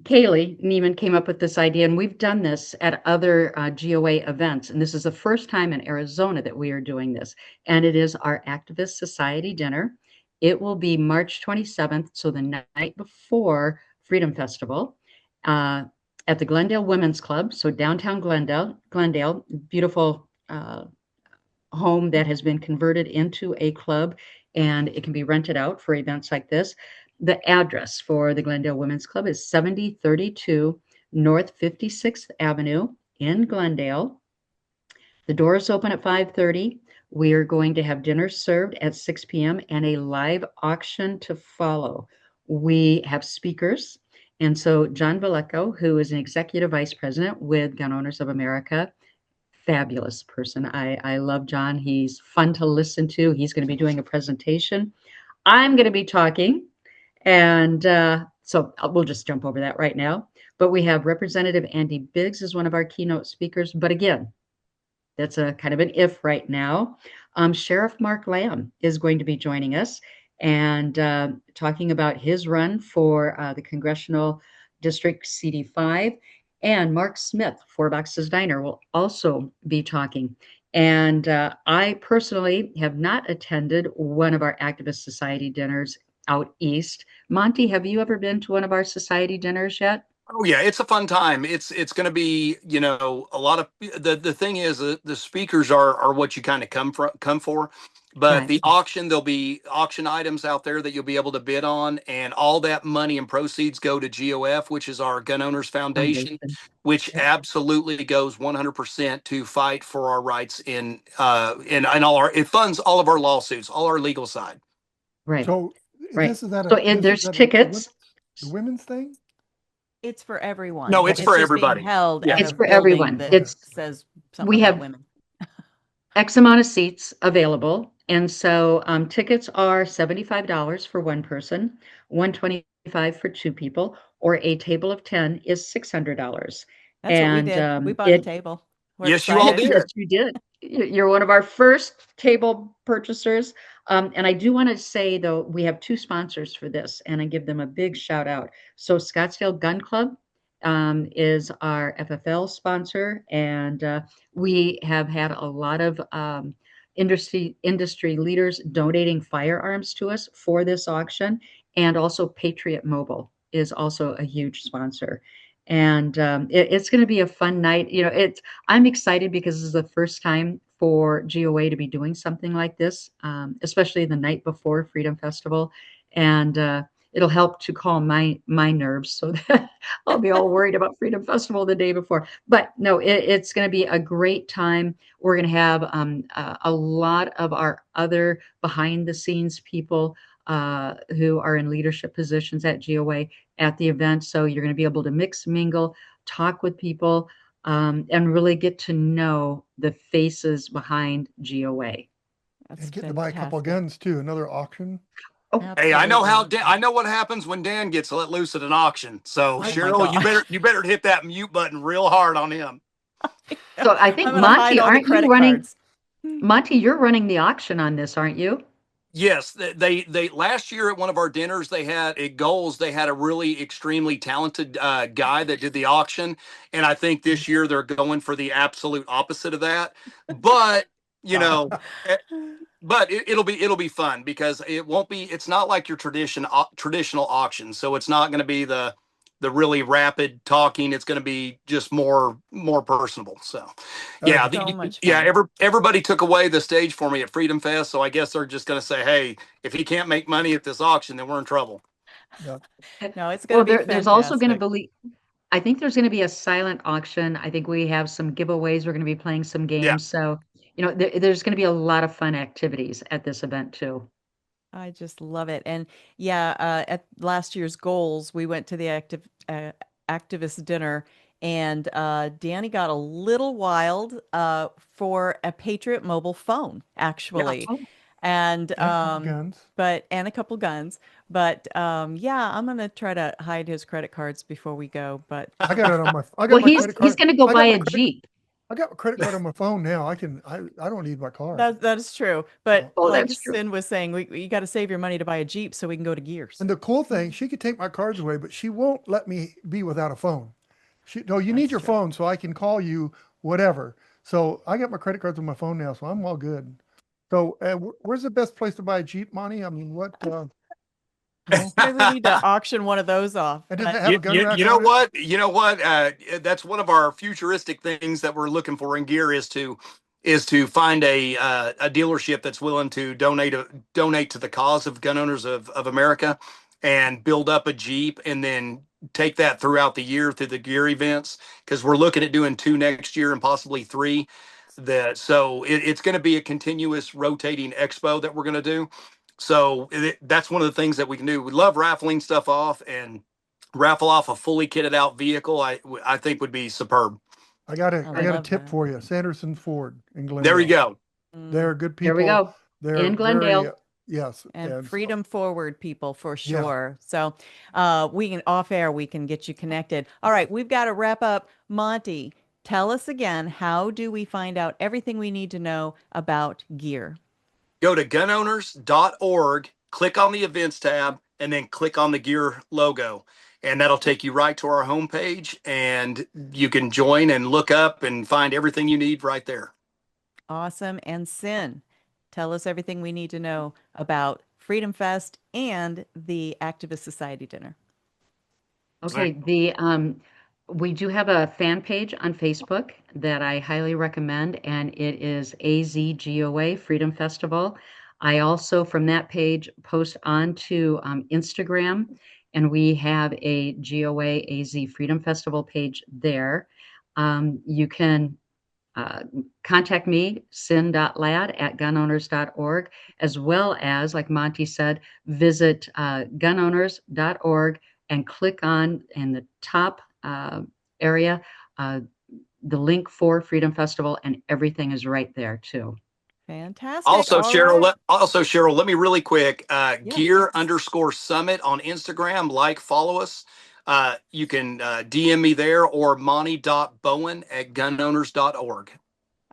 Kaylee Neiman came up with this idea, and we've done this at other GOA events. And this is the first time in Arizona that we are doing this. And it is our Activist Society dinner. It will be March 27th, so the night before Freedom Festival, at the Glendale Women's Club. So downtown Glendale, beautiful home that has been converted into a club, and it can be rented out for events like this. The address for the Glendale Women's Club is 7032 North 56th Avenue in Glendale. The doors open at 5:30. We are going to have dinner served at 6 p.m. and a live auction to follow. We have speakers. And so John Valleco, who is an executive vice president with Gun Owners of America, fabulous person. I love John. He's fun to listen to. He's going to be doing a presentation. I'm going to be talking. And so we'll just jump over that right now. But we have Representative Andy Biggs as one of our keynote speakers. But again, that's a kind of an if right now. Sheriff Mark Lamb is going to be joining us and talking about his run for the Congressional District CD5. And Mark Smith, Four Boxes Diner, will also be talking. And I personally have not attended one of our Activist Society dinners out east. Monty, have you ever been to one of our society dinners yet? Oh yeah, it's a fun time. It's going to be, a lot of the thing is the speakers are what you kind of come for, but Right. the auction, there'll be auction items out there that you'll be able to bid on, and all that money and proceeds go to GOF, which is our Gun Owners Foundation, Foundation. which Yep. absolutely goes 100% to fight for our rights in all our, it funds all of our lawsuits, all our legal side. Right. So Right. this is at So a this there's is at tickets. the women's thing. It's for everyone, No, but it's it's for just being everybody. held Yeah. at It's a for building everyone. that Okay. says something We about have women. X amount of seats available. And so tickets are $75 for one person, $125 for two people, or a table of 10 is $600. That's what we And did. We bought a it table. We're Yes, you all excited. did. yes, you did. You're one of our first table purchasers. And I do want to say, though, we have two sponsors for this, and I give them a big shout out. So, Scottsdale Gun Club is our FFL sponsor, and we have had a lot of industry leaders donating firearms to us for this auction, and also Patriot Mobile is also a huge sponsor. And it's going to be a fun night. I'm excited because this is the first time for GOA to be doing something like this, especially the night before Freedom Festival, and it'll help to calm my nerves so that I'll be all worried about Freedom Festival the day before. But no, it's going to be a great time. We're going to have a lot of our other behind the scenes people who are in leadership positions at GOA at the event. So you're going to be able to mix, mingle, talk with people, and really get to know the faces behind GOA. That's And getting to buy a couple of fantastic. guns too. Another auction. Oh, Hey, I know Absolutely. I know what happens when Dan gets let loose at an auction. So Oh my Cheryl, God. you better hit that mute button real hard on him. so I think I'm gonna hide Monty, all the aren't you credit running? cards. Monty, you're running the auction on this, aren't you? Yes, they last year at one of our dinners they had at Goals they had a really extremely talented guy that did the auction, and I think this year they're going for the absolute opposite of that. But you know, eh, but it'll be fun because it won't be. It's not like your traditional auction, so it's not going to be the really rapid talking. It's going to be just more personable. So yeah, So much yeah. fun. Everybody took away the stage for me at Freedom Fest, so I guess they're just going to say, hey, if he can't make money at this auction, then we're in trouble. Yeah. No, it's Well, gonna be there's also going to fantastic. be. I think there's going to be a silent auction. I think we have some giveaways. We're going to be playing some Yeah. games. So, there's going to be a lot of fun activities at this event too. I just love it. And yeah, at last year's goals, we went to the activist dinner, and Danny got a little wild for a Patriot mobile phone, Yeah. actually. And And a couple guns. and a couple guns. But yeah, I'm gonna try to hide his credit cards before we go. But I got it on my. I Well, got my he's credit he's card. going to go I buy got my a credit. Jeep. I got my credit card on my phone now. I can. I don't need my car. that is true. But Oh, like that's true. Cyn was saying, you got to save your money to buy a Jeep so we can go to Gears. And the cool thing, she could take my cards away, but she won't let me be without a phone. No, you need That's your true. phone so I can call you, whatever. So I got my credit cards on my phone now, so I'm all good. So where's the best place to buy a Jeep, Monty? I mean, what? No? Maybe we need to auction one of those off. And does it But have a gun rack You know on it? what? You know what? That's one of our futuristic things that we're looking for in gear is to find a dealership that's willing to donate to the cause of gun owners of America and build up a Jeep and then take that throughout the year through the gear events because we're looking at doing 2 next year and possibly 3. It's going to be a continuous rotating expo that we're going to do. So that's one of the things that we can do. We love raffling stuff off and raffle off a fully kitted out vehicle. I think would be superb. I got a I I got a love tip that. for you. Sanderson Ford in There we Glendale. go. They're good There we people. go. They're In very Glendale. yes. And And freedom forward people for yeah. sure. So we can off air, we can get you connected. All right, we've got to wrap up. Monty, tell us again, how do we find out everything we need to know about gear? Go to gunowners.org, click on the events tab, and then click on the gear logo. And that'll take you right to our homepage, and you can join and look up and find everything you need right there. Awesome. And Cyn, tell us everything we need to know about Freedom Fest and the Activist Society dinner. Okay, we do have a fan page on Facebook that I highly recommend, and it is AZGOA Freedom Festival. I also, from that page, post onto Instagram, and we have a GOA AZ Freedom Festival page there. You can contact me, cyn.ladd@gunowners.org, as well as, like Monty said, visit gunowners.org and click on in the top area the link for Freedom Festival, and everything is right there too. Fantastic. Also, All Cheryl, right. let me really quick, Yeah. gear_summit on Instagram, follow us. You can DM me there, or monty.bowen@gunowners.org.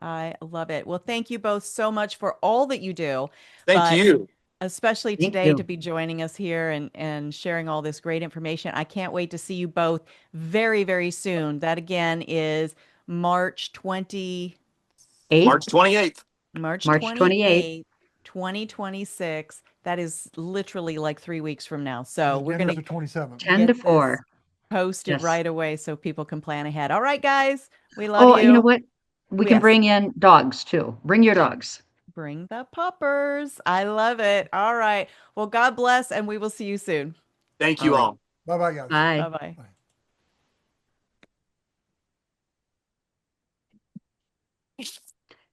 I love it. Well, thank you both so much for all that you do. Thank but you. especially Thank today you. to be joining us here and sharing all this great information. I can't wait to see you both very, very soon. That again is March 28th. March 28th. March March 28th. 28th, 2026. That is literally like 3 weeks from now. So we're going Dinner's to the 27th. 10 to get this 4. posted Yes. right away so people can plan ahead. All right, guys, we love Oh, you. you know what? We can Yes. bring in dogs too. Bring your dogs. Bring the puppers. I love it. All right. Well, God bless, and we will see you soon. Thank you all. Bye-bye, guys. Bye. Bye-bye. Bye.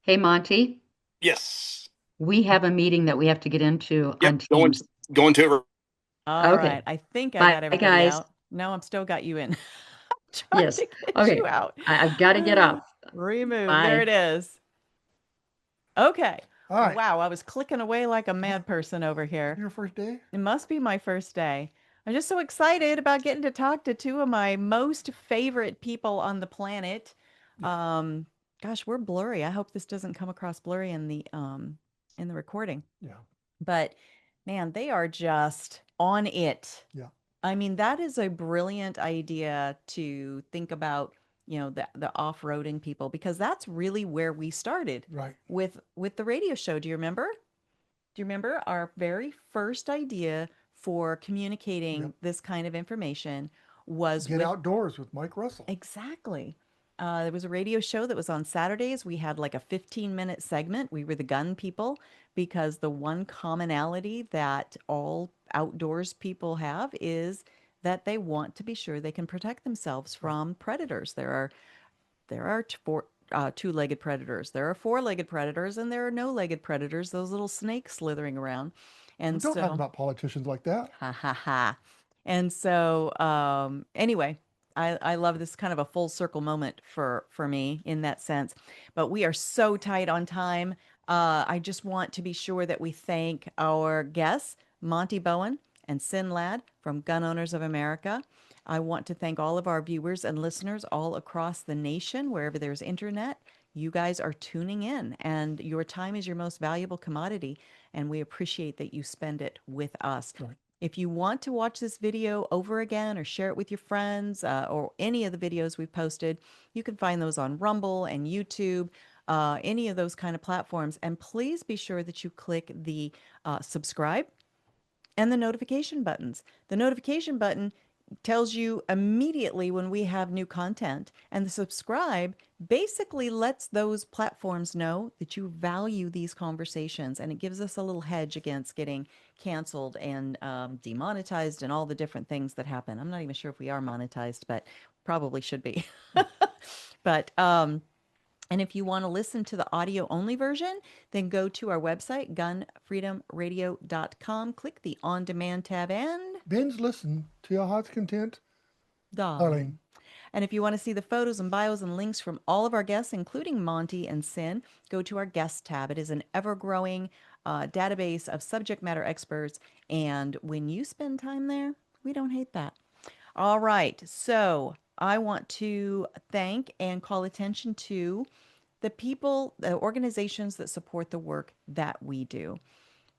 Hey, Monty, Yes. we have a meeting that we have to get into Yep. on Teams. Going to. All Okay. right. I think I Bye, got everybody guys. out. No, I'm still got you in. Trying Yes. to get Okay. you out. I've got to get off. Remove. There Bye. it is. Okay. All right. Wow, I was clicking away like a mad person over here. Your first day? It must be my first day. I'm just so excited about getting to talk to two of my most favorite people on the planet. Gosh, we're blurry. I hope this doesn't come across blurry in the recording. Yeah. But man, they are just on it. Yeah. I mean, that is a brilliant idea to think about, the off-roading people, because that's really where we started Right. with the radio show. Do you remember? Do you remember our very first idea for communicating Yep. this kind of information was Get with Outdoors with Mike Russell. exactly. There was a radio show that was on Saturdays. We had like a 15-minute segment. We were the gun people, because the one commonality that all outdoors people have is that they want to be sure they can protect themselves from predators. There are two-legged predators. There are four-legged predators, and there are no-legged predators. Those little snakes slithering around. And Don't talk so, about politicians like that. ha ha ha. And so, anyway, I love this, kind of a full circle moment for me in that sense. But we are so tight on time. I just want to be sure that we thank our guests, Monte Bowen and Cyn Ladd from Gun Owners of America. I want to thank all of our viewers and listeners all across the nation, wherever there's internet. You guys are tuning in, and your time is your most valuable commodity, and we appreciate that you spend it with us. Right. If you want to watch this video over again or share it with your friends, or any of the videos we've posted, you can find those on Rumble and YouTube, any of those kind of platforms. And please be sure that you click the subscribe and the notification buttons. The notification button tells you immediately when we have new content, and the subscribe basically lets those platforms know that you value these conversations, and it gives us a little hedge against getting canceled and demonetized and all the different things that happen. I'm not even sure if we are monetized, but probably should be. But and if you want to listen to the audio only version, then go to our website, gunfreedomradio.com, click the on demand tab, and Binge listen to your heart's content. darling. And if you want to see the photos and bios and links from all of our guests, including Monty and Cyn, go to our guest tab. It is an ever-growing database of subject matter experts. And when you spend time there, we don't hate that. All right. So I want to thank and call attention to the people, the organizations that support the work that we do.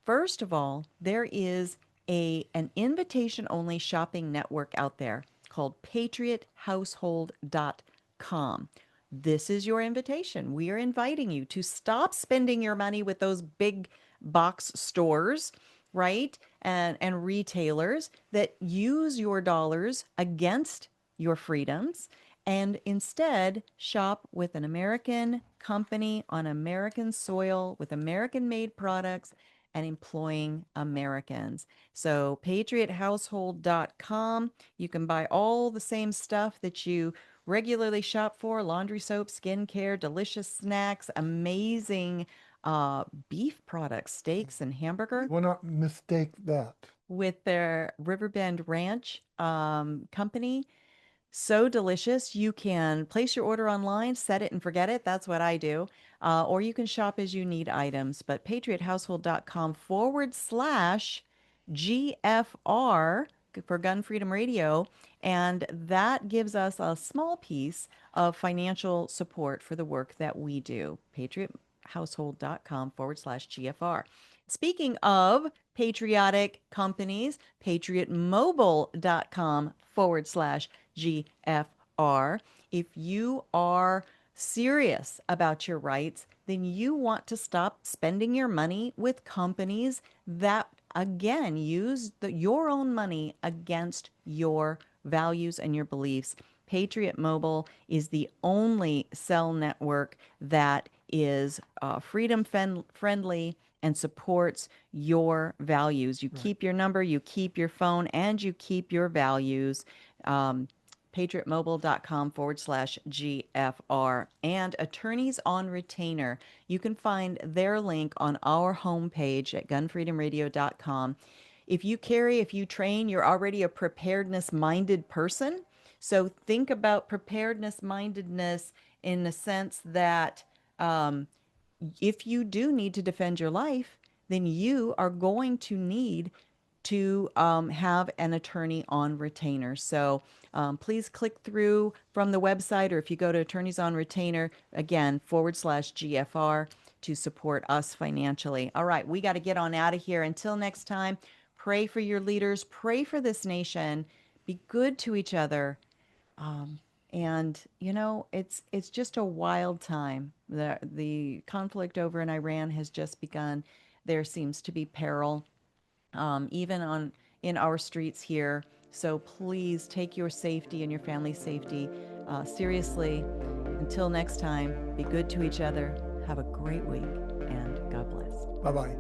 First of all, there is an invitation only shopping network out there called patriothousehold.com. This is your invitation. We are inviting you to stop spending your money with those big box stores, right? And retailers that use your dollars against your freedoms, and instead shop with an American company on American soil with American made products and employing Americans. So, patriothousehold.com, you can buy all the same stuff that you regularly shop for: laundry soap, skincare, delicious snacks, amazing beef products, steaks, and hamburger Will not mistake that. with their Riverbend Ranch company. So delicious. You can place your order online, set it and forget it. That's what I do. Or you can shop as you need items. But patriothousehold.com/GFR for Gun Freedom Radio. And that gives us a small piece of financial support for the work that we do. patriothousehold.com/GFR. Speaking of patriotic companies, patriotmobile.com/GFR. If you are serious about your rights, then you want to stop spending your money with companies that, again, use your own money against your values and your beliefs. Patriot Mobile is the only cell network that is freedom friendly and supports your values. You keep your number, you keep your phone, and you keep your values. patriotmobile.com/GFR. And Attorneys on Retainer. You can find their link on our homepage at gunfreedomradio.com. If you train, you're already a preparedness minded person. So think about preparedness mindedness in the sense that if you do need to defend your life, then you are going to need to have an attorney on retainer. So please click through from the website, or if you go to Attorneys on Retainer, again, /GFR to support us financially. All right, we got to get on out of here. Until next time, pray for your leaders, pray for this nation, be good to each other. And it's just a wild time. The conflict over in Iran has just begun. There seems to be peril, even in our streets here. So please take your safety and your family's safety seriously. Until next time, be good to each other. Have a great week, and God bless. Bye bye.